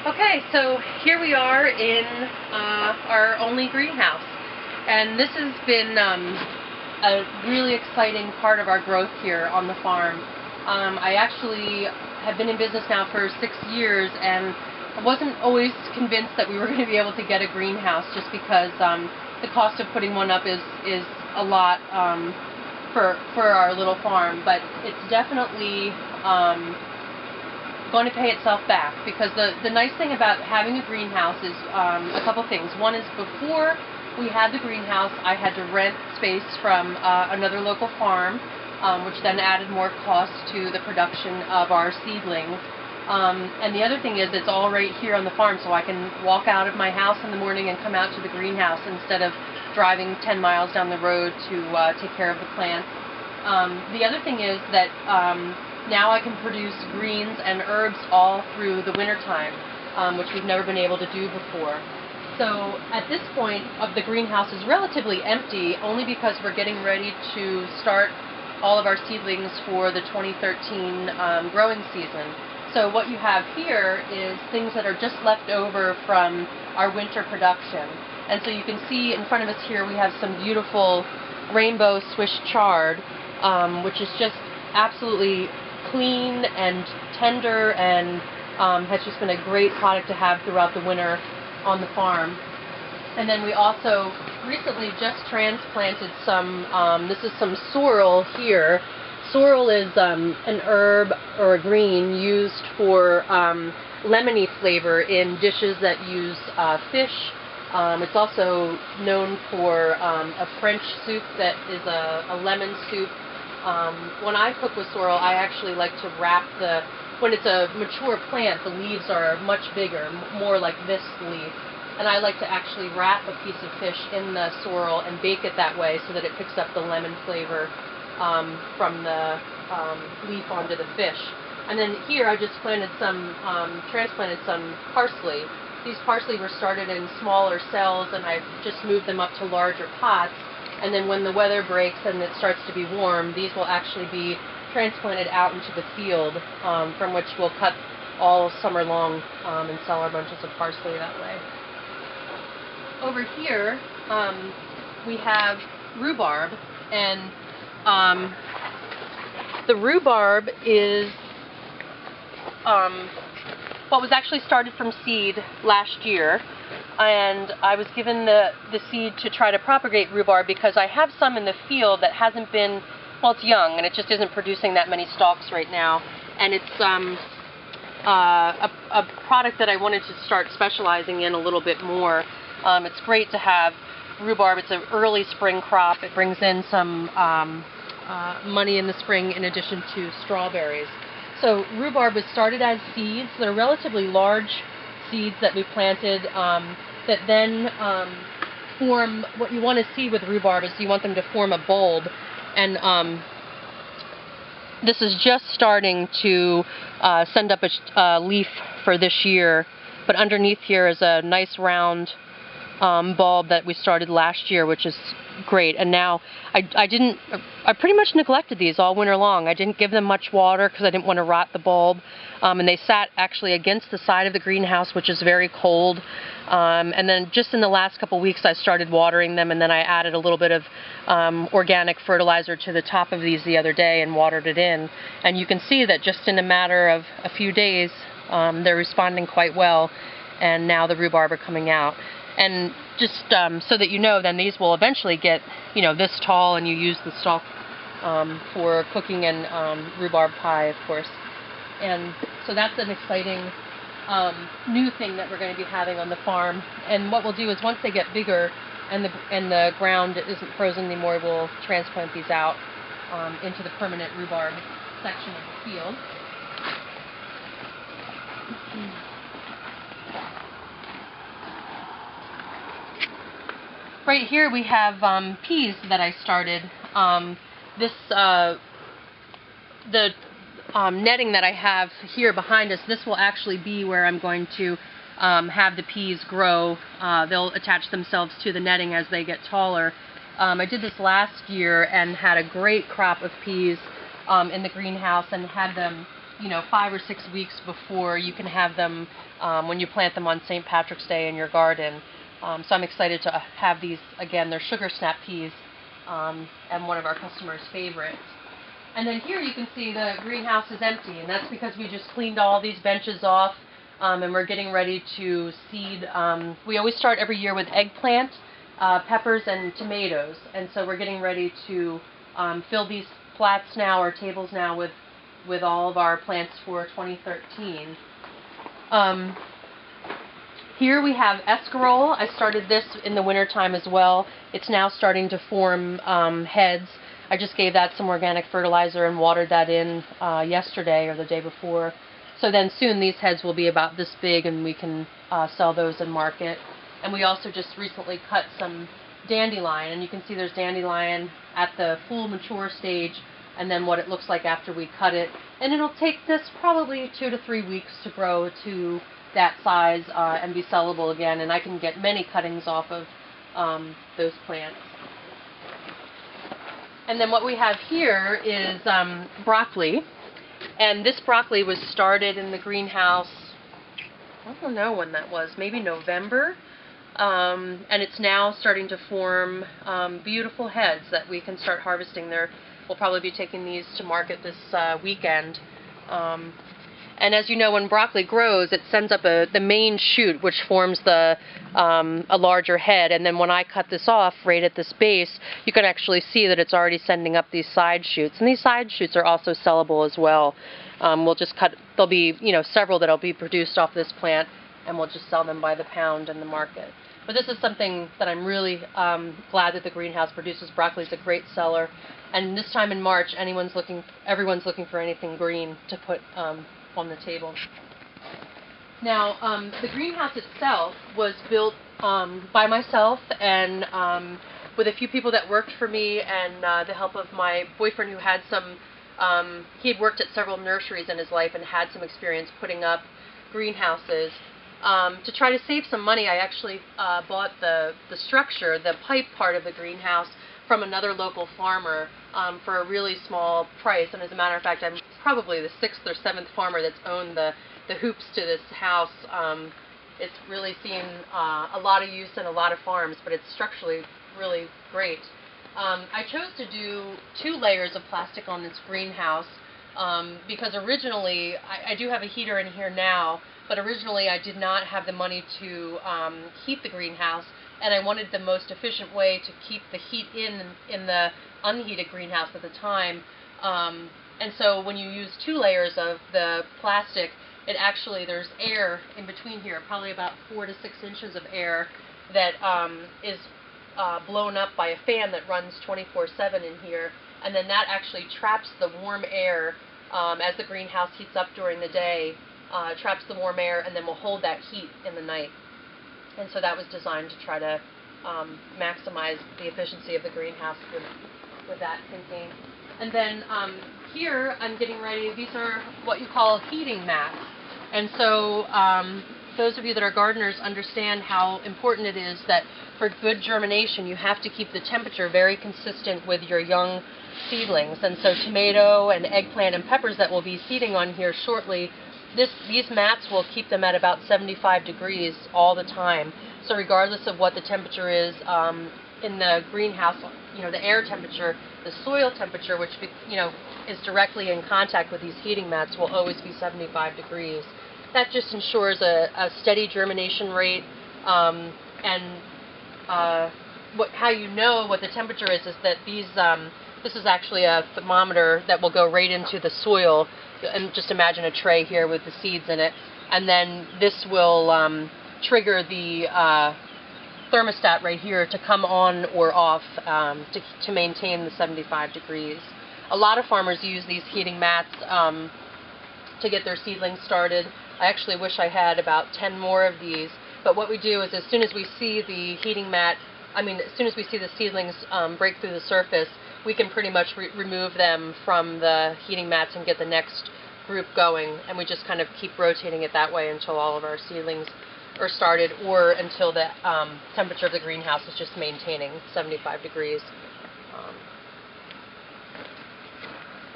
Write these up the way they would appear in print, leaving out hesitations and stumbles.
Okay, so here we are in our only greenhouse, and this has been a really exciting part of our growth here on the farm. I actually have been in business now for 6 years, and I wasn't always convinced that we were going to be able to get a greenhouse, just because the cost of putting one up is a lot for our little farm, but it's definitely going to pay itself back, because the nice thing about having a greenhouse is a couple things. One is, before we had the greenhouse, I had to rent space from another local farm, which then added more cost to the production of our seedlings. And the other thing is, it's all right here on the farm, so I can walk out of my house in the morning and come out to the greenhouse instead of driving 10 miles down the road to take care of the plants. The other thing is that now I can produce greens and herbs all through the wintertime, which we've never been able to do before. So at this point, the greenhouse is relatively empty, only because we're getting ready to start all of our seedlings for the 2013 growing season. So what you have here is things that are just left over from our winter production. And so you can see in front of us here we have some beautiful rainbow Swiss chard, which is just absolutely clean and tender, and has just been a great product to have throughout the winter on the farm. And then we also recently just transplanted some, this is some sorrel here. Sorrel is an herb or a green used for lemony flavor in dishes that use fish. It's also known for a French soup that is a lemon soup. When I cook with sorrel, I actually like to wrap when it's a mature plant, the leaves are much bigger, more like this leaf. And I like to actually wrap a piece of fish in the sorrel and bake it that way, so that it picks up the lemon flavor from the leaf onto the fish. And then here I just transplanted some parsley. These parsley were started in smaller cells, and I've just moved them up to larger pots. And then when the weather breaks and it starts to be warm, these will actually be transplanted out into the field, from which we'll cut all summer long and sell our bunches of parsley that way. Over here, we have rhubarb, and the rhubarb is what was actually started from seed last year. And I was given the seed to try to propagate rhubarb, because I have some in the field that hasn't been, well, it's young and it just isn't producing that many stalks right now. And it's a product that I wanted to start specializing in a little bit more. It's great to have rhubarb. It's an early spring crop. It brings in some money in the spring, in addition to strawberries. So rhubarb was started as seeds. They're relatively large seeds that we planted, that then form, what you want to see with rhubarb is you want them to form a bulb. And this is just starting to send up a leaf for this year, but underneath here is a nice round bulb that we started last year, which is great. And now I pretty much neglected these all winter long. I didn't give them much water because I didn't want to rot the bulb, and they sat actually against the side of the greenhouse, which is very cold. And then just in the last couple weeks I started watering them, and then I added a little bit of organic fertilizer to the top of these the other day and watered it in. And you can see that just in a matter of a few days they're responding quite well, and now the rhubarb are coming out. And just so that you know, then these will eventually get, this tall, and you use the stalk for cooking and rhubarb pie, of course. And so that's an exciting new thing that we're going to be having on the farm. And what we'll do is, once they get bigger and the ground isn't frozen anymore, we'll transplant these out into the permanent rhubarb section of the field. Right here we have peas that I started. The netting that I have here behind us, this will actually be where I'm going to have the peas grow. They'll attach themselves to the netting as they get taller. I did this last year and had a great crop of peas in the greenhouse, and had them 5 or 6 weeks before you can have them when you plant them on St. Patrick's Day in your garden. So I'm excited to have these. Again, they're sugar snap peas, and one of our customers' favorites. And then here you can see the greenhouse is empty, and that's because we just cleaned all these benches off, and we're getting ready to seed. We always start every year with eggplant, peppers, and tomatoes, and so we're getting ready to fill these flats now, or tables now, with all of our plants for 2013. Here we have escarole. I started this in the wintertime as well. It's now starting to form heads. I just gave that some organic fertilizer and watered that in yesterday or the day before. So then soon these heads will be about this big, and we can sell those in market. And we also just recently cut some dandelion, and you can see there's dandelion at the full mature stage, and then what it looks like after we cut it. And it'll take this probably 2 to 3 weeks to grow to that size and be sellable again, and I can get many cuttings off of those plants. And then what we have here is broccoli, and this broccoli was started in the greenhouse, I don't know when that was, maybe November, and it's now starting to form beautiful heads that we can start harvesting. We'll probably be taking these to market this weekend. And as you know, when broccoli grows, it sends up the main shoot, which forms a larger head. And then when I cut this off right at this base, you can actually see that it's already sending up these side shoots. And these side shoots are also sellable as well. We'll just cut. There'll be several that'll be produced off this plant, and we'll just sell them by the pound in the market. But this is something that I'm really glad that the greenhouse produces. Broccoli is a great seller, and this time in March, everyone's looking for anything green to put on the table. Now, the greenhouse itself was built by myself and with a few people that worked for me, and the help of my boyfriend, who had he had worked at several nurseries in his life and had some experience putting up greenhouses. To try to save some money, I actually bought the structure, the pipe part of the greenhouse, from another local farmer for a really small price. And as a matter of fact, I'm probably the 6th or 7th farmer that's owned the hoops to this house. It's really seen a lot of use in a lot of farms, but it's structurally really great. I chose to do 2 layers of plastic on this greenhouse because originally, I do have a heater in here now, but originally I did not have the money to heat the greenhouse, and I wanted the most efficient way to keep the heat in the unheated greenhouse at the time. And so when you use 2 layers of the plastic, there's air in between here, probably about 4 to 6 inches of air that is blown up by a fan that runs 24/7 in here, and then that actually traps the warm air as the greenhouse heats up during the day, traps the warm air, and then will hold that heat in the night. And so that was designed to try to maximize the efficiency of the greenhouse with that thinking. And then here I'm getting ready. These are what you call heating mats. And so those of you that are gardeners understand how important it is that for good germination you have to keep the temperature very consistent with your young seedlings. And so tomato and eggplant and peppers that we'll be seeding on here shortly, these mats will keep them at about 75 degrees all the time. So regardless of what the temperature is in the greenhouse, the air temperature, the soil temperature, which is directly in contact with these heating mats, will always be 75 degrees. That just ensures a steady germination rate, and how you know what the temperature is that this is actually a thermometer that will go right into the soil, and just imagine a tray here with the seeds in it, and then this will trigger the thermostat right here to come on or off to maintain the 75 degrees. A lot of farmers use these heating mats to get their seedlings started. I actually wish I had about 10 more of these, but what we do is as soon as we see the heating mat, as soon as we see the seedlings break through the surface, we can pretty much remove them from the heating mats and get the next group going, and we just kind of keep rotating it that way until all of our seedlings are started, or until the temperature of the greenhouse is just maintaining 75 degrees.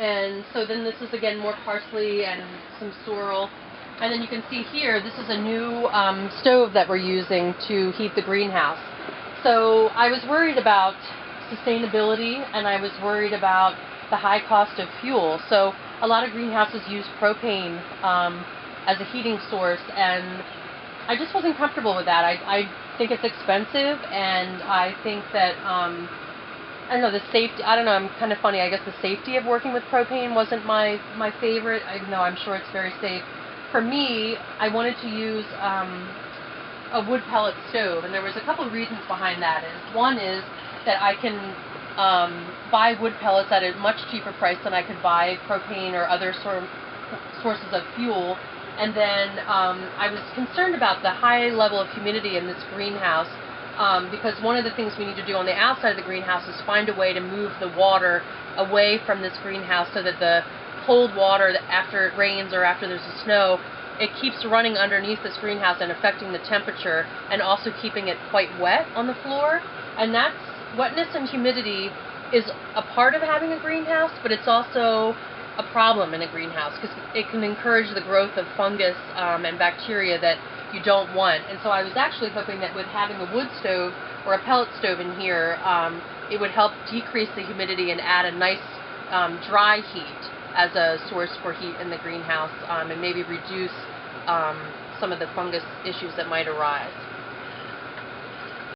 And so then this is again more parsley and some sorrel. And then you can see here, this is a new stove that we're using to heat the greenhouse. So I was worried about sustainability, and I was worried about the high cost of fuel. So a lot of greenhouses use propane as a heating source, and I just wasn't comfortable with that. I think it's expensive, and I think that I don't know, the safety, I don't know, I'm kind of funny. I guess the safety of working with propane wasn't my favorite. I know, I'm sure it's very safe. For me, I wanted to use a wood pellet stove, and there was a couple of reasons behind that. One is that I can buy wood pellets at a much cheaper price than I could buy propane or other sources of fuel. And then I was concerned about the high level of humidity in this greenhouse, because one of the things we need to do on the outside of the greenhouse is find a way to move the water away from this greenhouse so that the cold water, after it rains or after there's a snow, it keeps running underneath this greenhouse and affecting the temperature, and also keeping it quite wet on the floor. And that's, wetness and humidity is a part of having a greenhouse, but it's also a problem in a greenhouse because it can encourage the growth of fungus and bacteria that you don't want. And so I was actually hoping that with having a wood stove or a pellet stove in here, it would help decrease the humidity and add a nice dry heat as a source for heat in the greenhouse, and maybe reduce some of the fungus issues that might arise.